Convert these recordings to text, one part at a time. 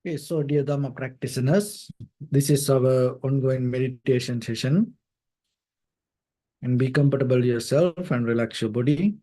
Okay, so dear Dhamma practitioners, this is our ongoing meditation session. And be comfortable yourself and relax your body.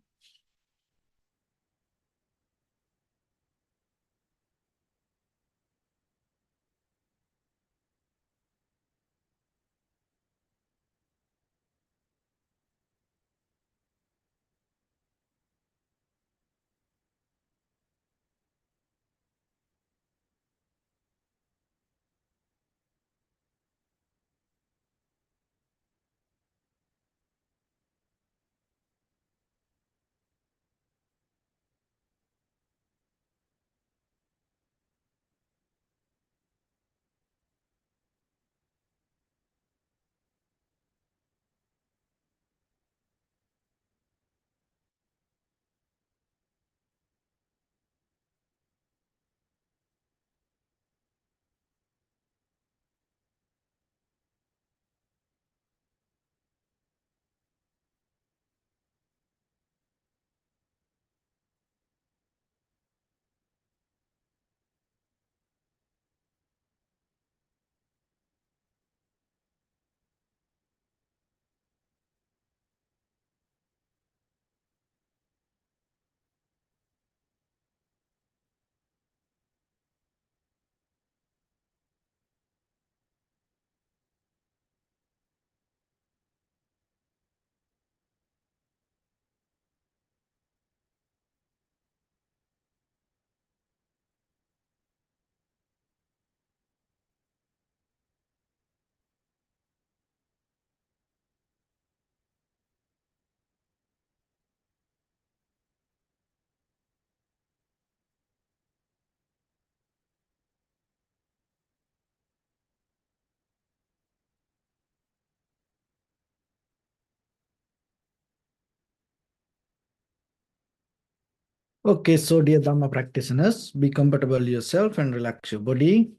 Okay, so dear Dhamma practitioners, be comfortable yourself and relax your body.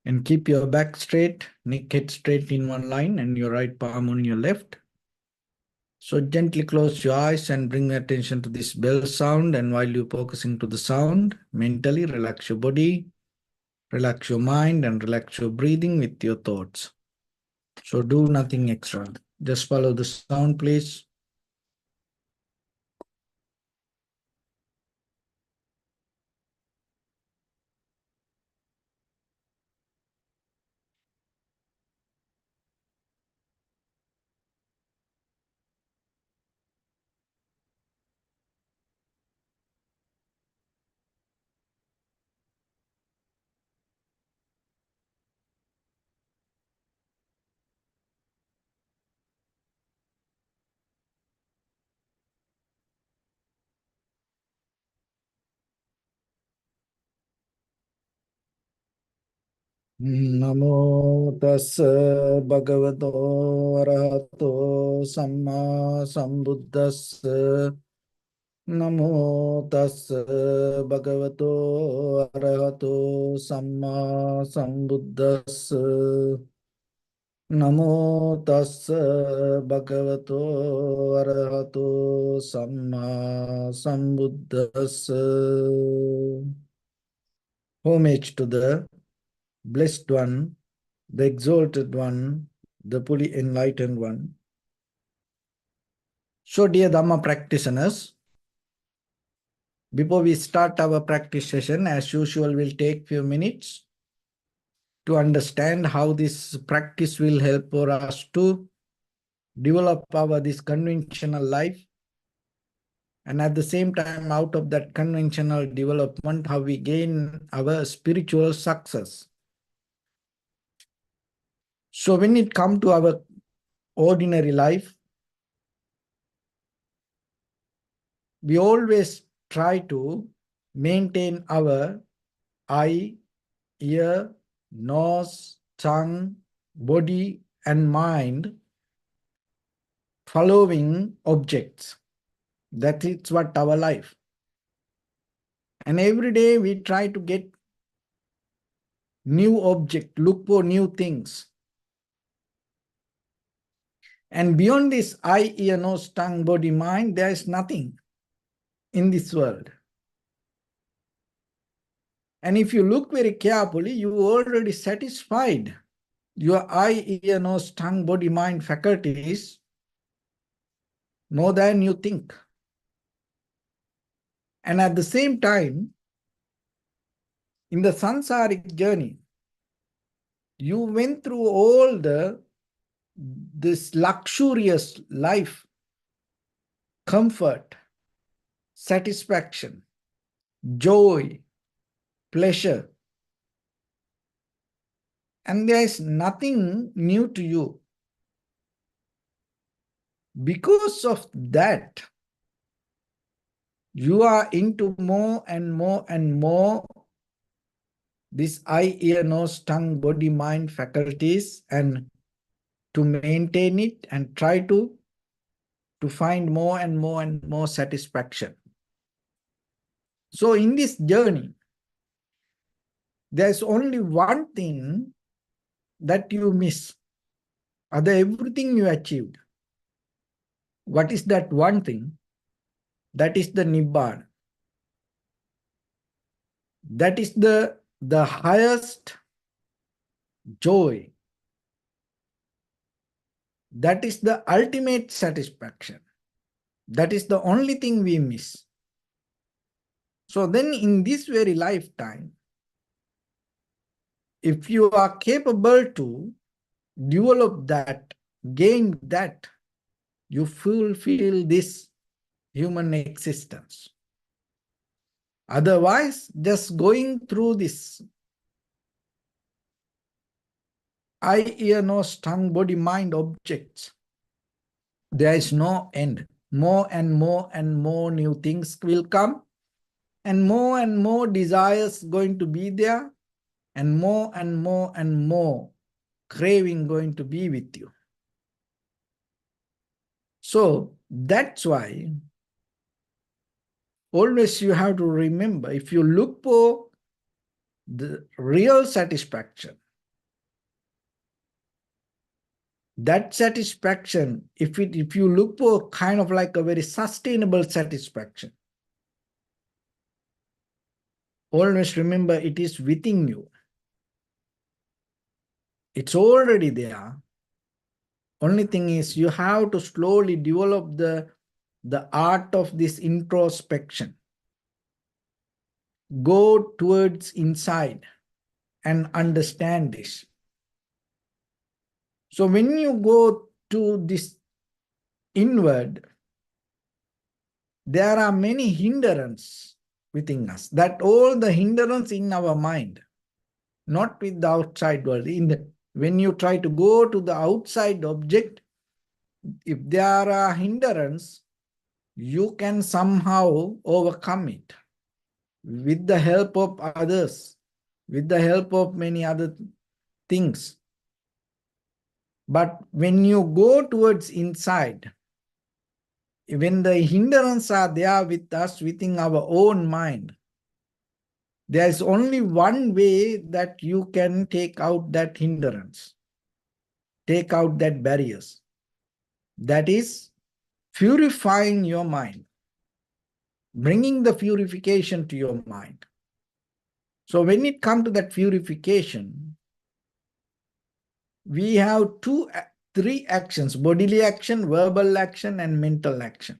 And keep your back straight, neck head straight in one line, and your right palm on your left. So gently close your eyes and bring attention to this bell sound. And while you're focusing to the sound, mentally relax your body, relax your mind, and relax your breathing with your thoughts. So do nothing extra. Just follow the sound, please. Namo tassa bhagavato arahato samma sambuddhassa. Namo tassa bhagavato arahato samma sambuddhassa. Namo tassa bhagavato arahato samma sambuddhassa. Homage to the Blessed One, the Exalted One, the fully enlightened One. So, dear Dhamma practitioners, before we start our practice session, as usual, we'll take few minutes to understand how this practice will help for us to develop our this conventional life, and at the same time, out of that conventional development, how we gain our spiritual success. So when it comes to our ordinary life, we always try to maintain our eye, ear, nose, tongue, body, and mind following objects. That is what our life. And every day we try to get new object, look for new things. And beyond this eye, ear, nose, tongue, body, mind, there is nothing in this world. And if you look very carefully, you already satisfied your eye, ear, nose, tongue, body, mind faculties more than you think. And at the same time, in the samsaric journey, you went through all this luxurious life, comfort, satisfaction, joy, pleasure. And there is nothing new to you. Because of that, you are into more and more and more this eye, ear, nose, tongue, body, mind faculties, and to maintain it and try to find more and more and more satisfaction. So in this journey, there's only one thing that you miss. Other everything you achieved. What is that one thing? That is the Nibbana. That is the highest joy. That is the ultimate satisfaction. That is the only thing we miss. So then in this very lifetime, if you are capable to develop that, gain that, you fulfill this human existence. Otherwise, just going through this eye, ear, nose, tongue, body, mind objects, there is no end. More and more and more new things will come, and more desires going to be there, and more and more craving going to be with you. So that's why always you have to remember, if you look for the real satisfaction, that satisfaction, if you look for kind of like a very sustainable satisfaction, always remember it is within you. It's already there. Only thing is you have to slowly develop the art of this introspection. Go towards inside and understand this. So when you go to this inward, there are many hindrances within us. That all the hindrance in our mind, not with the outside world. When you try to go to the outside object, if there are hindrances, you can somehow overcome it with the help of others, with the help of many other things. But when you go towards inside, when the hindrances are there with us within our own mind, there is only one way that you can take out that hindrance, take out that barriers. That is purifying your mind, bringing the purification to your mind. So when it comes to that purification, we have three actions: bodily action, verbal action, and mental action.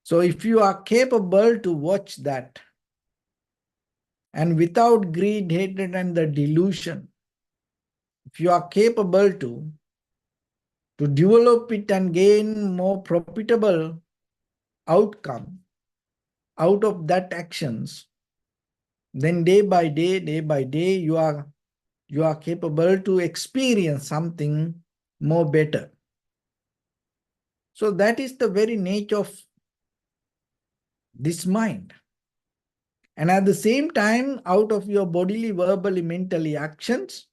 So if you are capable to watch that, and without greed, hatred, and the delusion, if you are capable to develop it and gain more profitable outcome out of that actions, then day by day, you are capable to experience something more better. So that is the very nature of this mind. And at the same time, out of your bodily, verbally, mentally actions,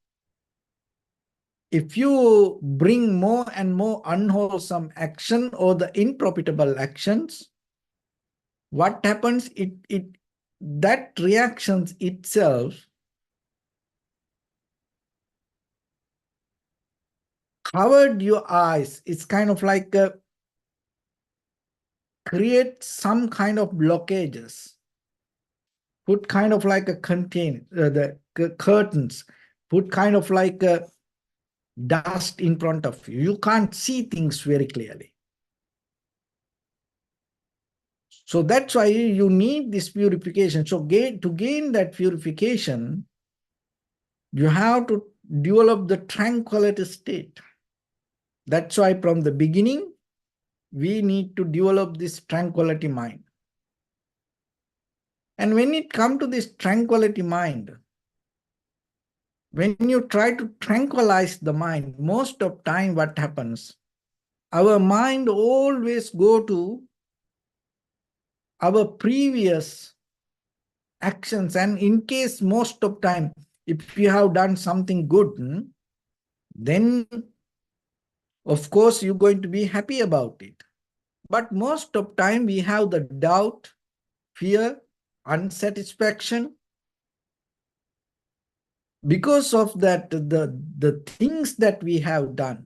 if you bring more and more unwholesome action or the unprofitable actions, what happens? That reactions itself covered your eyes. It's kind of like create some kind of blockages put kind of like a curtains, put kind of like a dust in front of you. You can't see things very clearly. So that's why you need this purification. So to gain that purification, you have to develop the tranquility state. That's why from the beginning, we need to develop this tranquility mind. And when it comes to this tranquility mind, when you try to tranquilize the mind, most of time what happens, our mind always go to our previous actions. And in case most of time, if you have done something good, then of course you're going to be happy about it. But most of time we have the doubt, fear, unsatisfaction. Because of that, the things that we have done,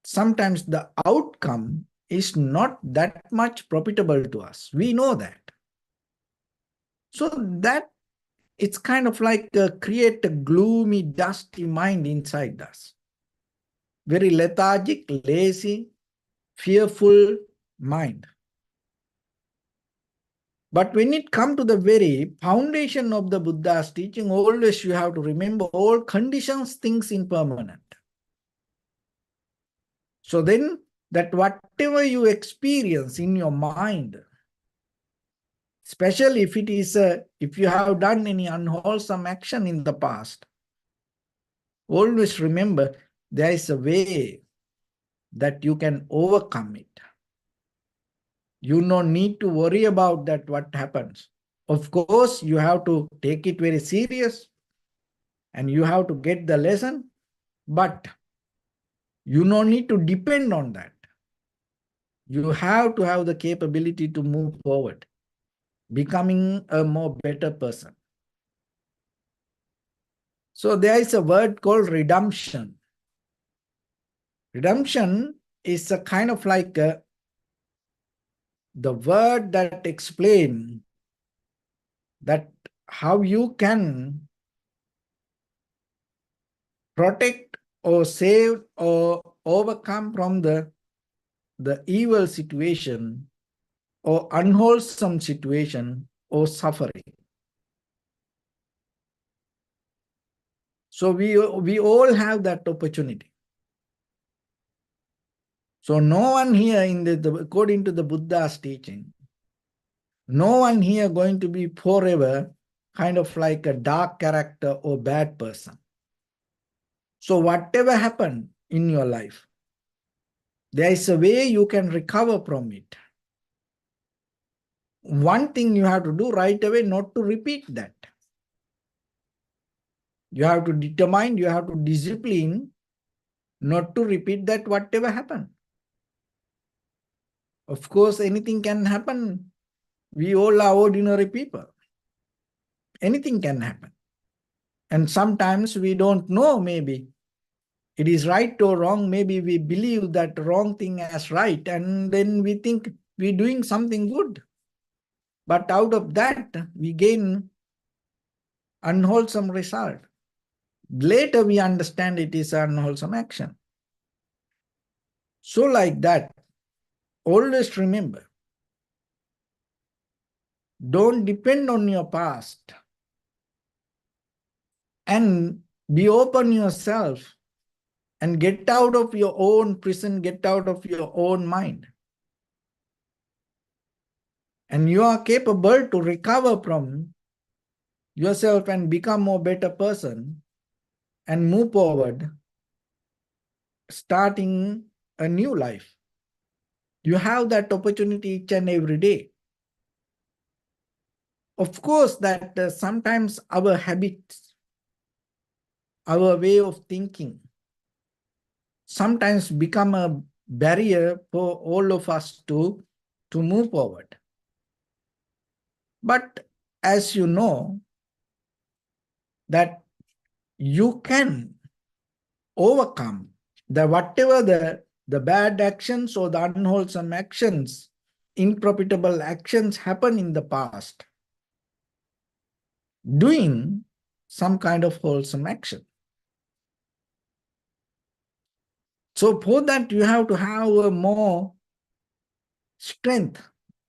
sometimes the outcome is not that much profitable to us. We know that. So that it's kind of like create a gloomy, dusty mind inside us. Very lethargic, lazy, fearful mind. But when it comes to the very foundation of the Buddha's teaching, always you have to remember all conditions, things impermanent. So then that whatever you experience in your mind, especially if it is if you have done any unwholesome action in the past, always remember there is a way that you can overcome it. You don't need to worry about that what happens. Of course, you have to take it very serious and you have to get the lesson, but you don't need to depend on that. You have to have the capability to move forward, becoming a more better person. So there is a word called redemption. Redemption is a kind of like the word that explains that how you can protect or save or overcome from the evil situation or unwholesome situation or suffering. So we all have that opportunity. So no one here according to the Buddha's teaching, no one here going to be forever kind of like a dark character or bad person. So whatever happened in your life, there is a way you can recover from it. One thing you have to do right away, not to repeat that. You have to determine, you have to discipline not to repeat that whatever happened. Of course, anything can happen. We all are ordinary people. Anything can happen. And sometimes we don't know, maybe it is right or wrong. Maybe we believe that wrong thing as right, and then we think we're doing something good. But out of that, we gain unwholesome result. Later, we understand it is unwholesome action. So like that, always remember, don't depend on your past and be open yourself and get out of your own prison, get out of your own mind. And you are capable to recover from yourself and become a better person and move forward, starting a new life. You have that opportunity each and every day. Of course, that sometimes our habits, our way of thinking, sometimes become a barrier for all of us to move forward. But as you know, that you can overcome whatever the bad actions or the unwholesome actions, unprofitable actions happen in the past. doing some kind of wholesome action. So for that, you have to have a more strength,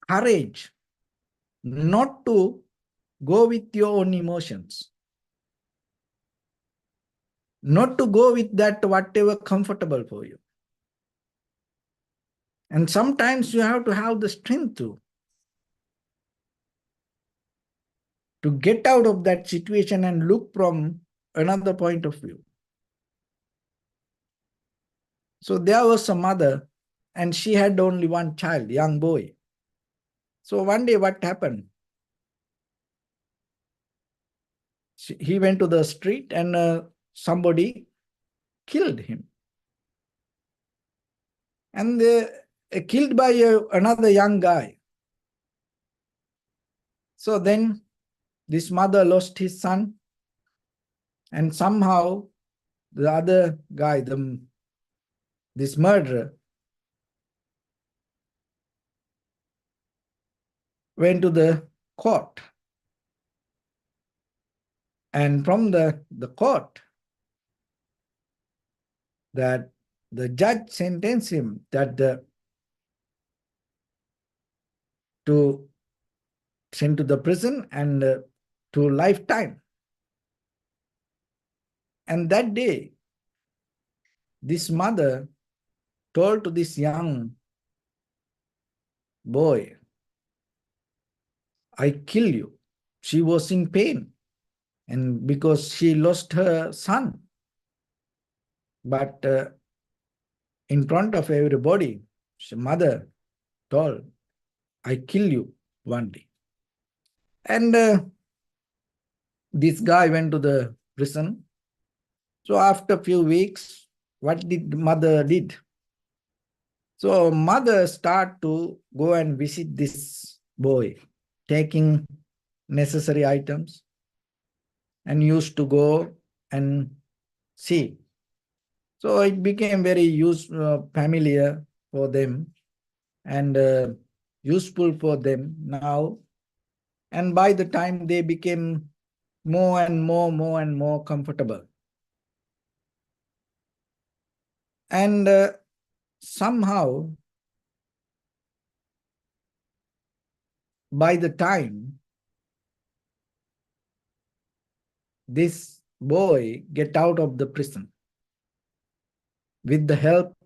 courage, not to go with your own emotions, not to go with that whatever comfortable for you. And sometimes you have to have the strength to get out of that situation and look from another point of view. So there was a mother, and she had only one child, young boy. So one day what happened? He went to the street and somebody killed him. And they killed by another young guy. So then this mother lost his son, and somehow the other guy, this murderer, went to the court. And from the court, that the judge sentenced him that to sent to the prison and to lifetime. And that day, this mother told to this young boy, I kill you. She was in pain, and because she lost her son. But in front of everybody, the mother told, I kill you one day. And this guy went to the prison. So after a few weeks, what did the mother did? So mother start to go and visit this boy, taking necessary items, and used to go and see. So it became very familiar for them and useful for them now. And by the time they became more and more comfortable. And somehow, by the time this boy get out of the prison, with the help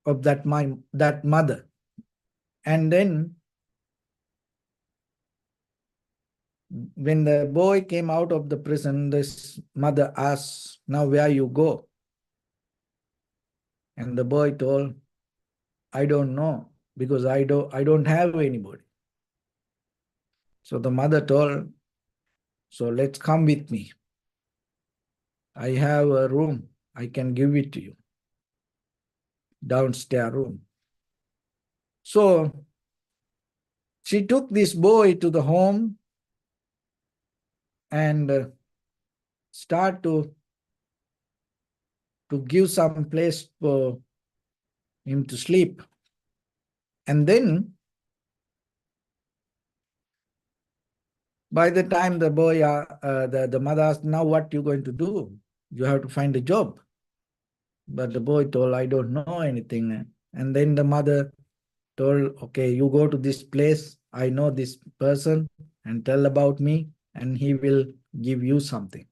of that mother, and then when the boy came out of the prison, this mother asked, now where you go? And the boy told, I don't know, because I don't have anybody. So the mother told, so let's come with me. I have a room. I can give it to you. Downstairs room. So she took this boy to the home and start to give some place for him to sleep. And then by the time the boy, the mother asked, now what you going to do? You have to find a job. But the boy told, I don't know anything. And then the mother told, okay, you go to this place. I know this person, and tell about me, and he will give you something.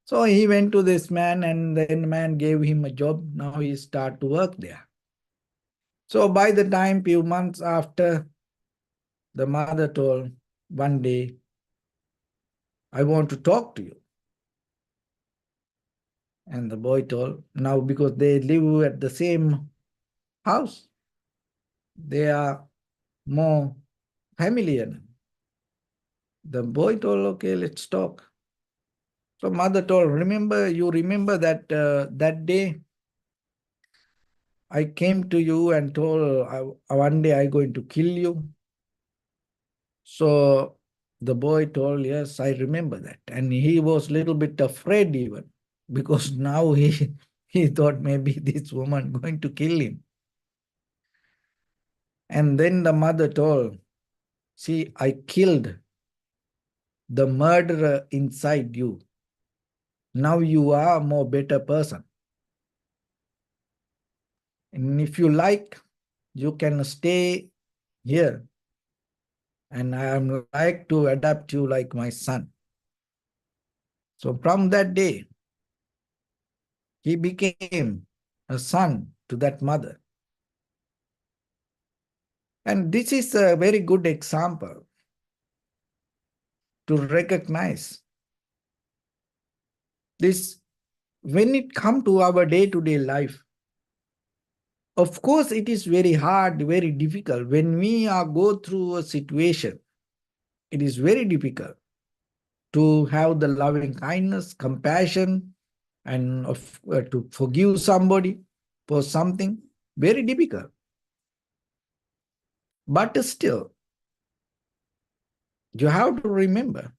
So he went to this man, and then the man gave him a job. Now he start to work there. So by the time, few months after, the mother told, one day, I want to talk to you. And the boy told, now because they live at the same house, they are more familiar. The boy told, okay, let's talk. So mother told, you remember that that day I came to you and told one day I'm going to kill you. So the boy told, yes, I remember that. And he was a little bit afraid even, because now he thought maybe this woman going to kill him. And then the mother told, see, I killed the murderer inside you. Now you are a more better person. And if you like, you can stay here. And I am like to adapt you like my son. So from that day, he became a son to that mother. And this is a very good example to recognize this when it comes to our day-to-day life. Of course, it is very hard, very difficult. When we are go through a situation, it is very difficult to have the loving kindness, compassion, and to forgive somebody for something. Very difficult. But still, you have to remember,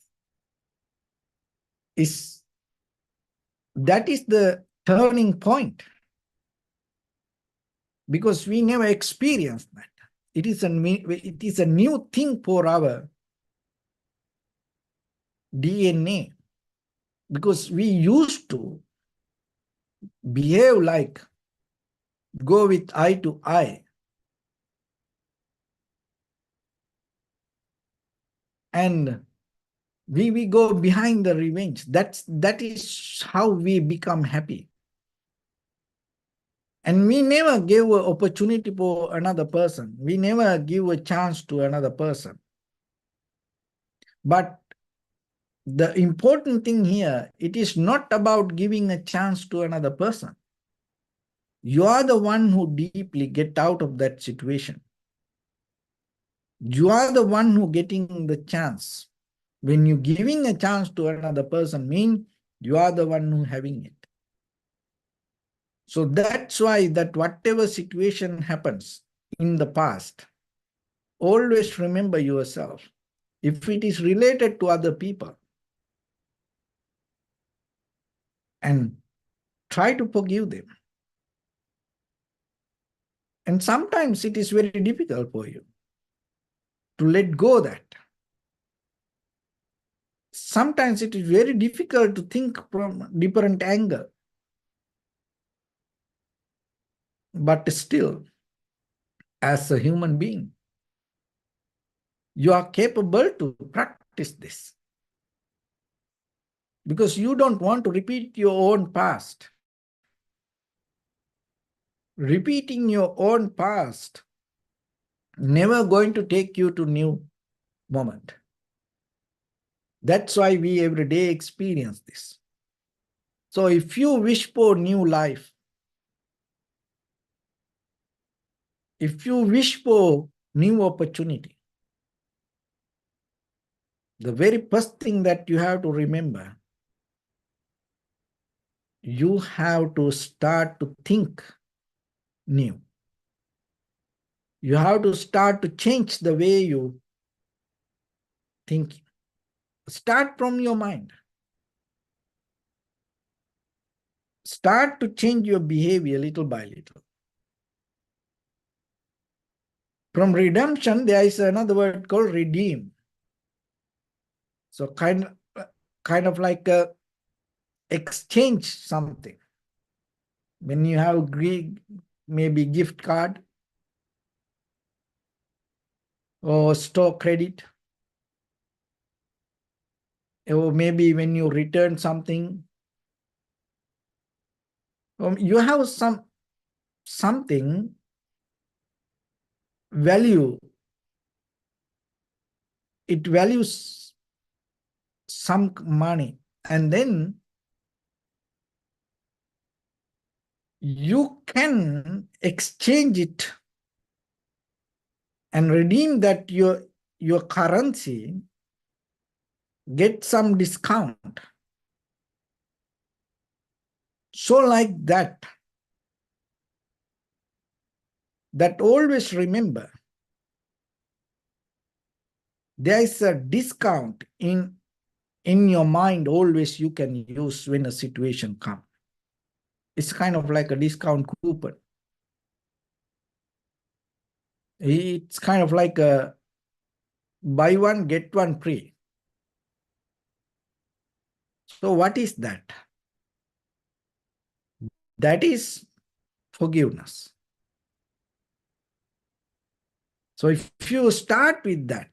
that is the turning point. Because we never experienced that. It is a new thing for our DNA. Because we used to behave like go with eye to eye. And we go behind the revenge. That is how we become happy. And we never give an opportunity for another person. We never give a chance to another person. But the important thing here, it is not about giving a chance to another person. You are the one who deeply get out of that situation. You are the one who getting the chance. When you giving a chance to another person, mean you are the one who having it. So that's why that whatever situation happens in the past, always remember yourself. If it is related to other people, and try to forgive them. And sometimes it is very difficult for you to let go that. Sometimes it is very difficult to think from different angle. But still, as a human being, you are capable to practice this. Because you don't want to repeat your own past. Repeating your own past never going to take you to new moment. That's why we every day experience this. So if you wish for new life, if you wish for new opportunity, the very first thing that you have to remember, you have to start to think new. You have to start to change the way you think. Start from your mind. Start to change your behavior little by little. From redemption, there is another word called redeem. So kind of like a exchange something. When you have maybe gift card or store credit, or maybe when you return something, you have something value. It values some money, and then you can exchange it and redeem that your currency, get some discount. So like that always remember, there is a discount in your mind always you can use when a situation comes. It's kind of like a discount coupon. It's kind of like a buy one, get one free. So what is that? That is forgiveness. So if you start with that,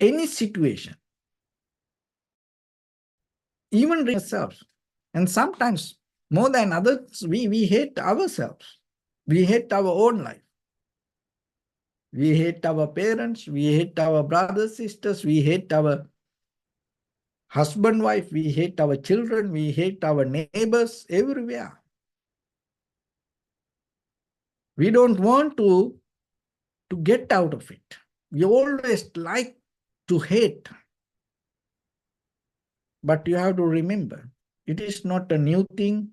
any situation, even yourself, and sometimes more than others, we hate ourselves. We hate our own life. We hate our parents. We hate our brothers, sisters. We hate our husband, wife. We hate our children. We hate our neighbors everywhere. We don't want to get out of it. We always like to hate. But you have to remember, it is not a new thing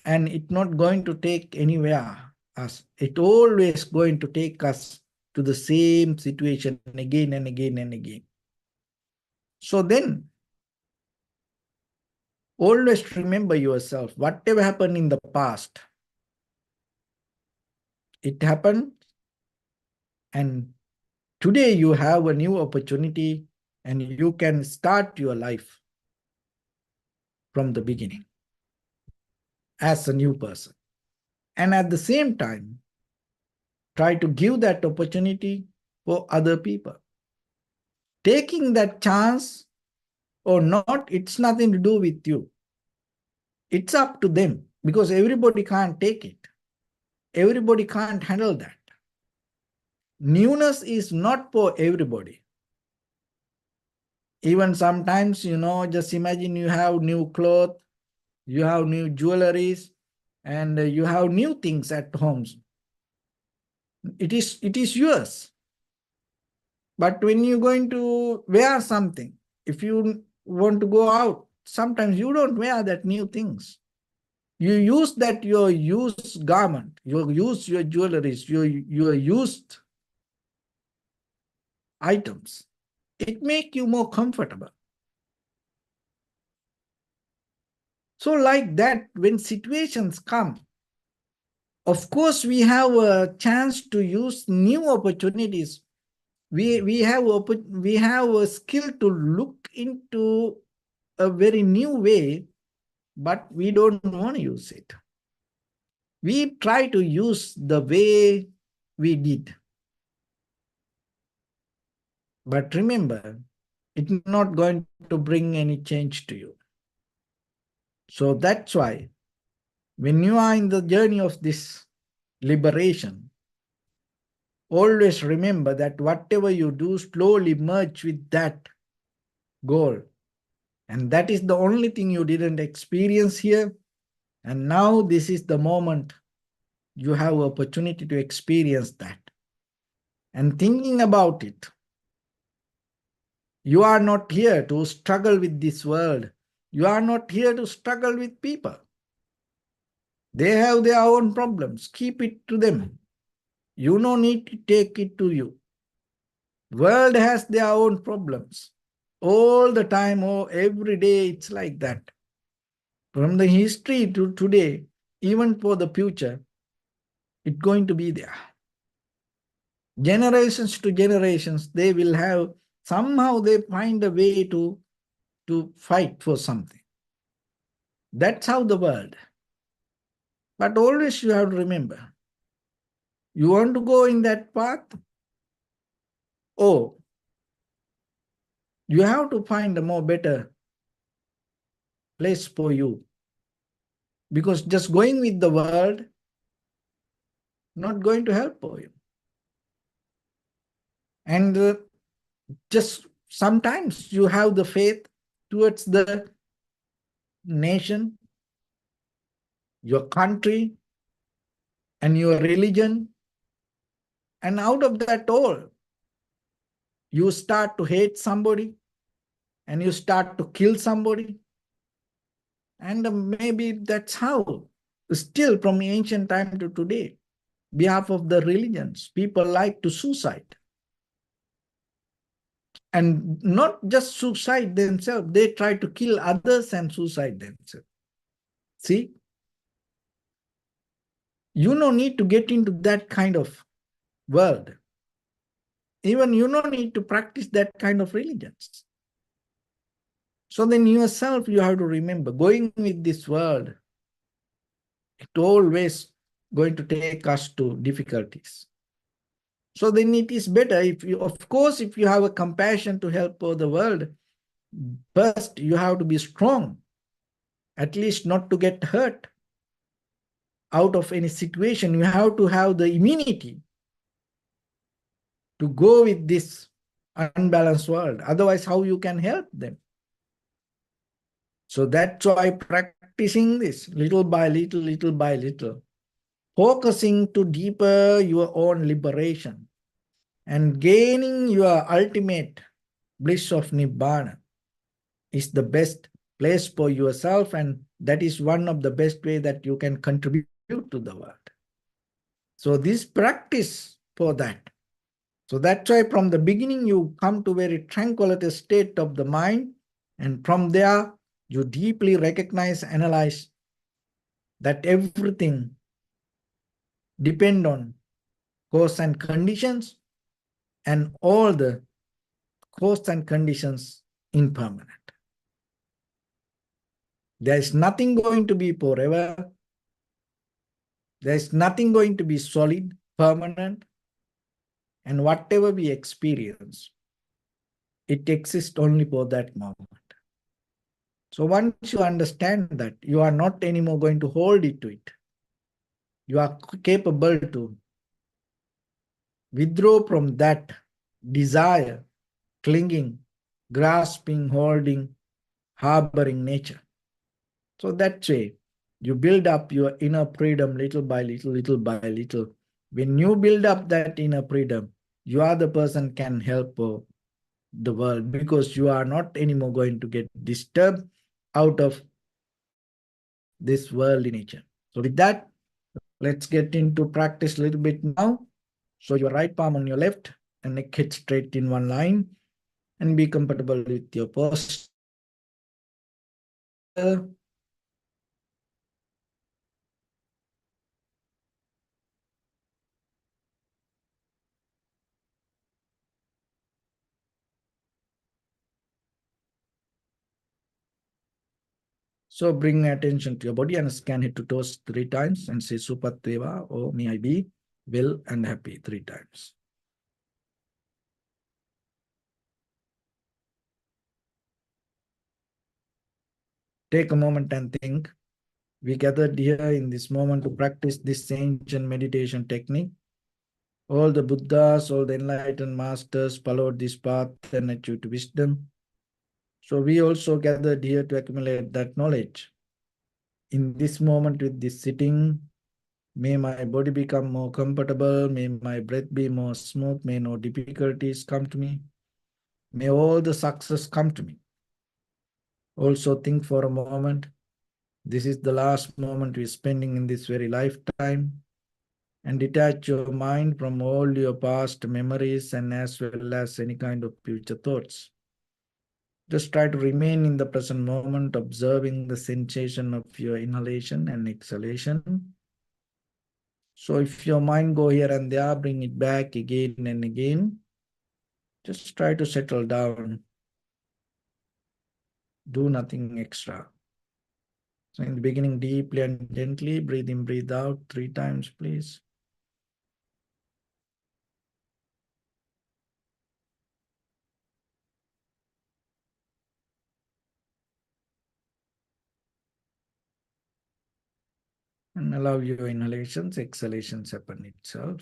and it's not going to take anywhere us. It always going to take us to the same situation again and again and again. So then, always remember yourself, whatever happened in the past, it happened, and today you have a new opportunity and you can start your life from the beginning as a new person. And at the same time, try to give that opportunity for other people. Taking that chance or not, it's nothing to do with you. It's up to them because everybody can't take it. Everybody can't handle that. Newness is not for everybody. Even sometimes, just imagine you have new clothes, you have new jewelries, and you have new things at homes. It is yours. But when you're going to wear something, if you want to go out, sometimes you don't wear that new things. You use that your used garment, you use your jewelries, your used items. It makes you more comfortable. So like that, when situations come, of course, we have a chance to use new opportunities. We have a skill to look into a very new way, but we don't want to use it. We try to use the way we did. But remember, it's not going to bring any change to you. So that's why when you are in the journey of this liberation, always remember that whatever you do, slowly merge with that goal. And that is the only thing you didn't experience here. And now this is the moment you have opportunity to experience that. And thinking about it, you are not here to struggle with this world. You are not here to struggle with people. They have their own problems. Keep it to them. You no need to take it to you. World has their own problems. All the time, every day it's like that. From the history to today, even for the future, it's going to be there. Generations to generations, they will have, somehow they find a way to fight for something. That's how the world. But always you have to remember, you want to go in that path? Oh, you have to find a more better place for you. Because just going with the world, not going to help for you. And just sometimes you have the faith towards the nation, your country, and your religion. And out of that all, you start to hate somebody and you start to kill somebody. And maybe that's how, still from ancient time to today, behalf of the religions, people like to suicide. And not just suicide themselves, they try to kill others and suicide themselves. See? You don't need to get into that kind of world. Even you don't need to practice that kind of religions. So then yourself, you have to remember, going with this world, it always going to take us to difficulties. So then it is better if you, of course, if you have a compassion to help the world, first you have to be strong, at least not to get hurt out of any situation. You have to have the immunity to go with this unbalanced world. Otherwise, how you can help them? So that's why practicing this little by little, little by little, focusing to deeper your own liberation and gaining your ultimate bliss of Nibbana is the best place for yourself, and that is one of the best way that you can contribute to the world. So this practice for that. So that's why from the beginning you come to very tranquility state of the mind, and from there you deeply recognize, analyze that everything depend on cause and conditions, and all the cause and conditions impermanent. There is nothing going to be forever. There is nothing going to be solid, permanent, and whatever we experience, it exists only for that moment. So once you understand that, you are not anymore going to hold it to it. You are capable to withdraw from that desire, clinging, grasping, holding, harboring nature. So that way, you build up your inner freedom little by little, little by little. When you build up that inner freedom, you are the person can help the world, because you are not anymore going to get disturbed out of this worldly nature. So with that, let's get into practice a little bit now. So your right palm on your left and neck head straight in one line, and be comfortable with your posture. So bring attention to your body and scan head to toes 3 times and say Supatveva, or may I be well and happy 3 times. Take a moment and think. We gathered here in this moment to practice this ancient meditation technique. All the Buddhas, all the enlightened masters followed this path and achieved wisdom. So we also gathered here to accumulate that knowledge. In this moment with this sitting, may my body become more comfortable, may my breath be more smooth, may no difficulties come to me, may all the success come to me. Also think for a moment, this is the last moment we're spending in this very lifetime, and detach your mind from all your past memories and as well as any kind of future thoughts. Just try to remain in the present moment, observing the sensation of your inhalation and exhalation. So if your mind go here and there, bring it back again and again. Just try to settle down. Do nothing extra. So in the beginning, deeply and gently, breathe in, breathe out 3 times, please. And allow your inhalations, exhalations happen itself.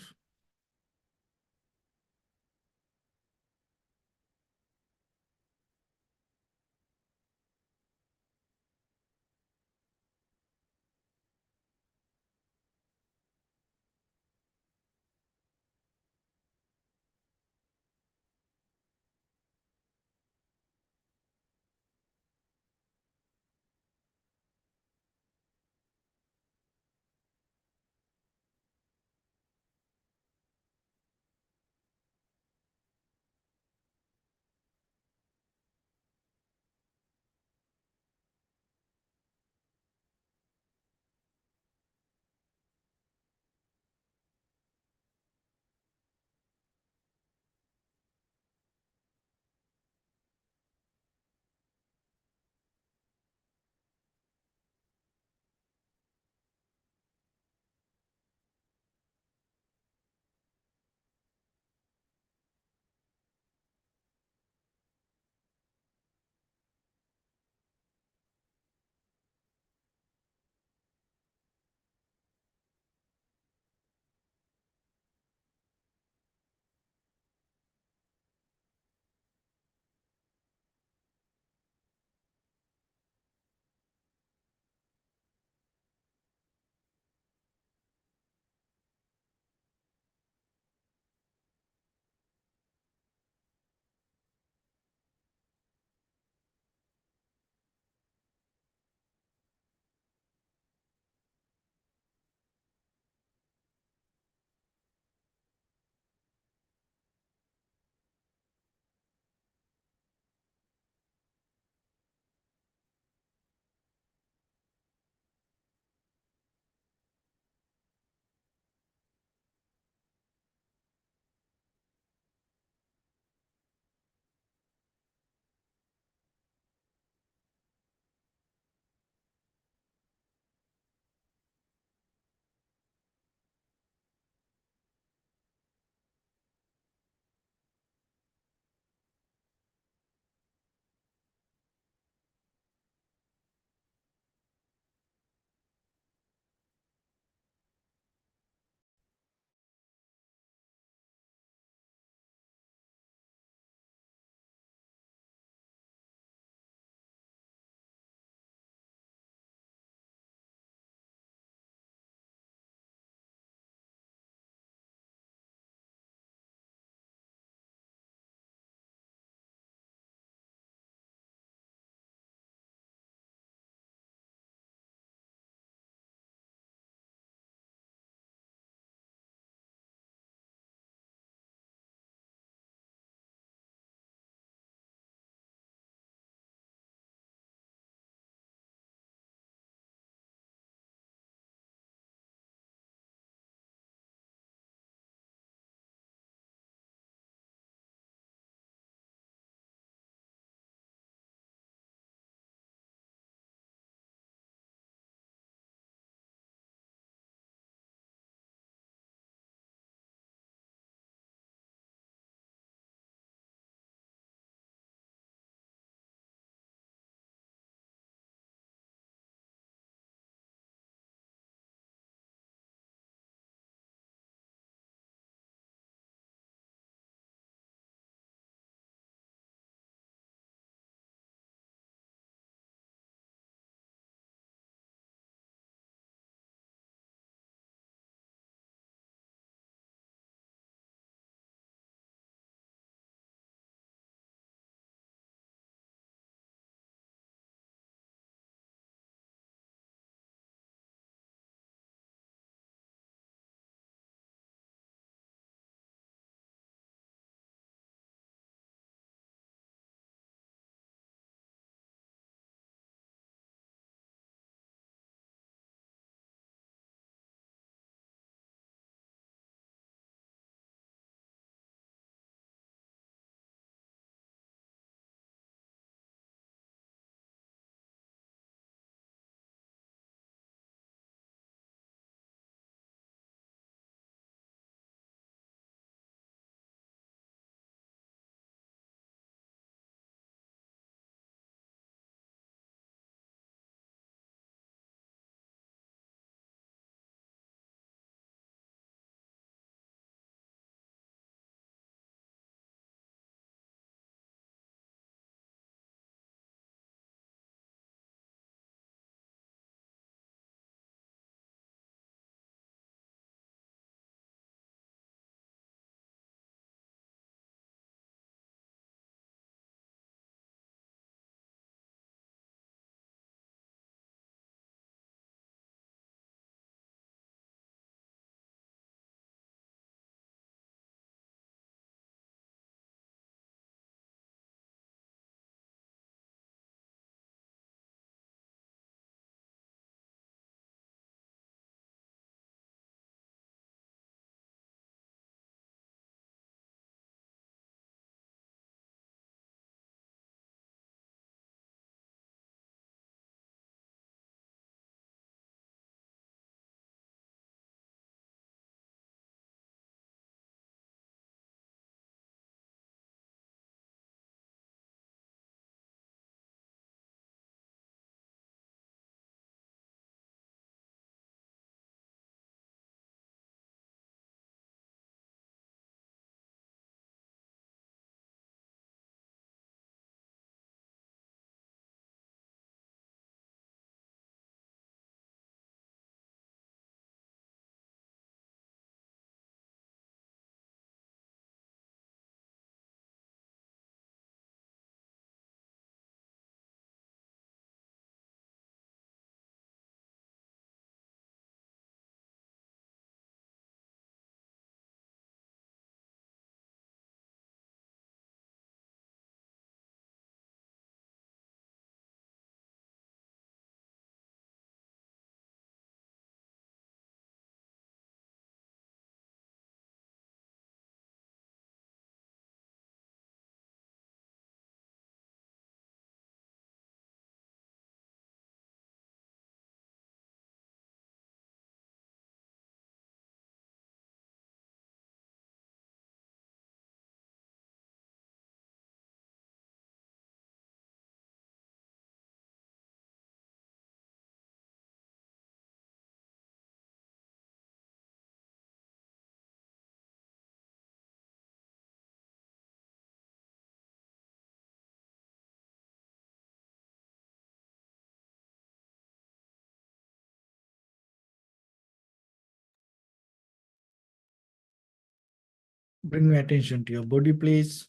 Bring your attention to your body, please.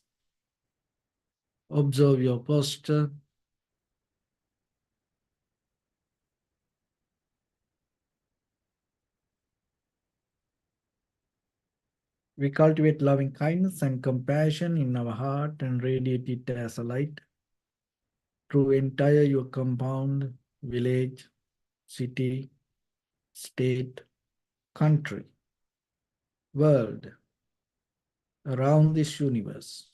Observe your posture. We cultivate loving kindness and compassion in our heart and radiate it as a light through entire your compound, village, city, state, country, world, around this universe.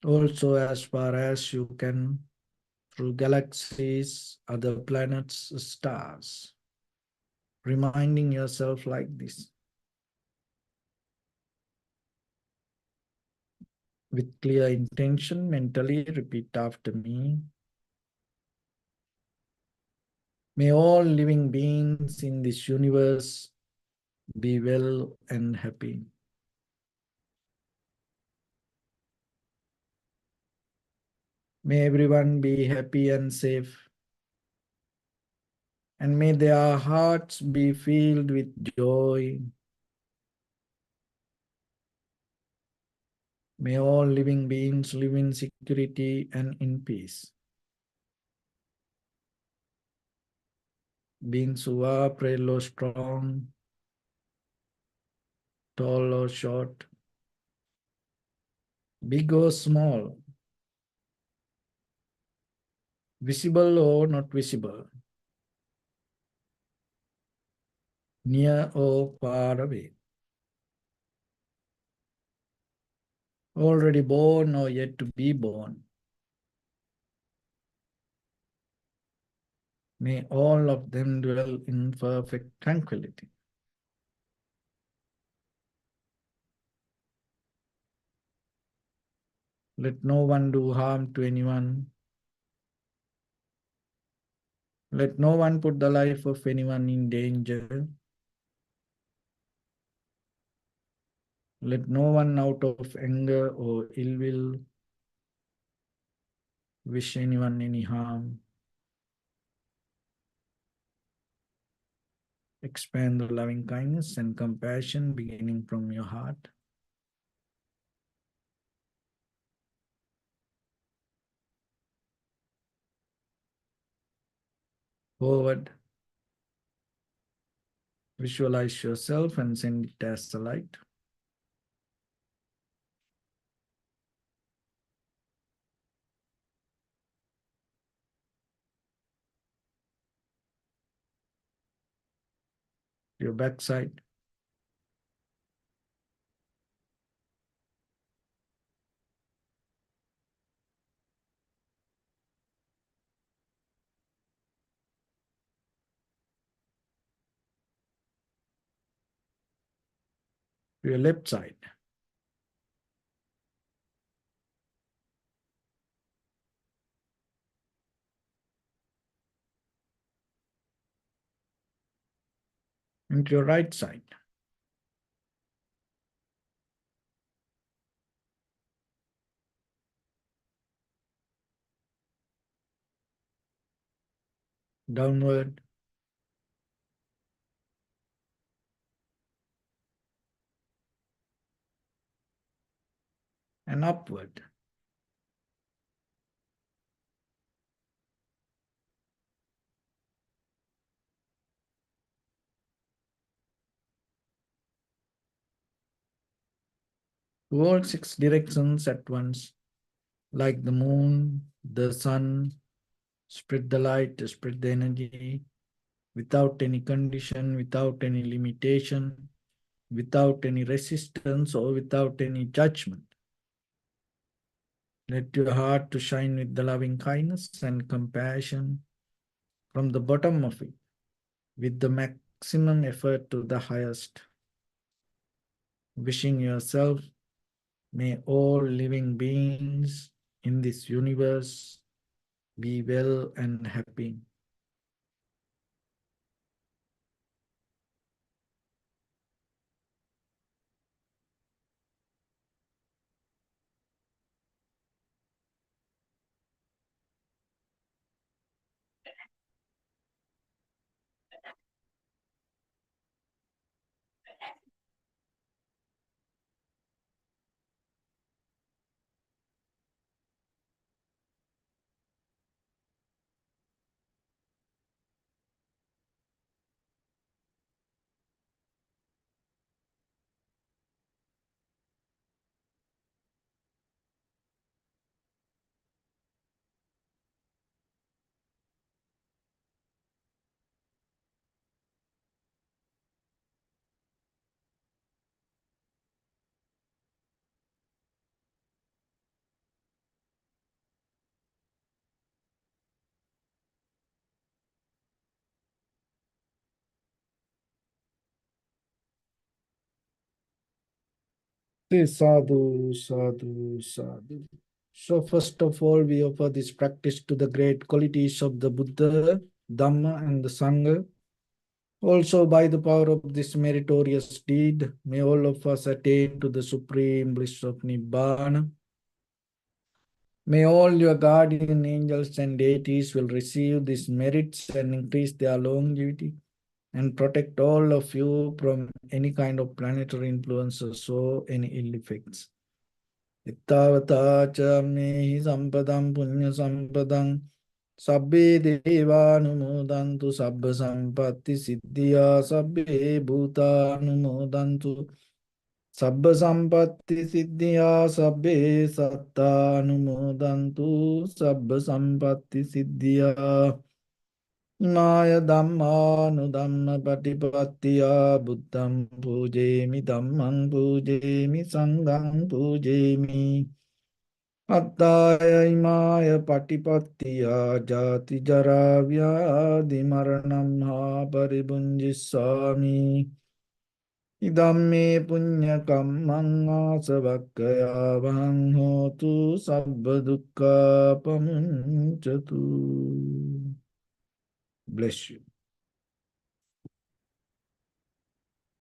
Also, as far as you can, through galaxies, other planets, stars. Reminding yourself like this. With clear intention, mentally repeat after me. May all living beings in this universe be well and happy. May everyone be happy and safe. And may their hearts be filled with joy. May all living beings live in security and in peace. Beings who are frail or strong, tall or short, big or small, visible or not visible, near or far away, already born or yet to be born. May all of them dwell in perfect tranquility. Let no one do harm to anyone. Let no one put the life of anyone in danger. Let no one out of anger or ill will wish anyone any harm. Expand the loving kindness and compassion beginning from your heart. Forward. Visualize yourself and send it as the light. Your backside. Your left side. And your right side. Downward. And upward. To all six directions at once, like the moon, the sun, spread the light, spread the energy, without any condition, without any limitation, without any resistance or without any judgment. Let your heart to shine with the loving kindness and compassion from the bottom of it, with the maximum effort to the highest. Wishing yourself, may all living beings in this universe be well and happy. Say sadhu, sadhu, sadhu. So first of all, we offer this practice to the great qualities of the Buddha, Dhamma, and the Sangha. Also, by the power of this meritorious deed, may all of us attain to the supreme bliss of Nibbana. May all your guardian angels and deities will receive these merits and increase their longevity and protect all of you from any kind of planetary influences or any ill effects. Ittavata cha mehi sampadam punya sampadam sabbe devanumodantu sabba sampatti siddhya sabbe bhutanumodantu sabba sampatti siddhya sabbe sattanumodantu sabba sampatti siddhya Maya Dhamma Patipattiya Buddham Pujemi Dhammam Pujemi Sangham Pujemi Attaya Imaya Patipattiya Jati Jara Vyadi Maranam Ha Paribunjisami Idamme Punya Kammang Asavakkaya Vahang Hotu Sabba Dukkha Pamunchatu. Bless you.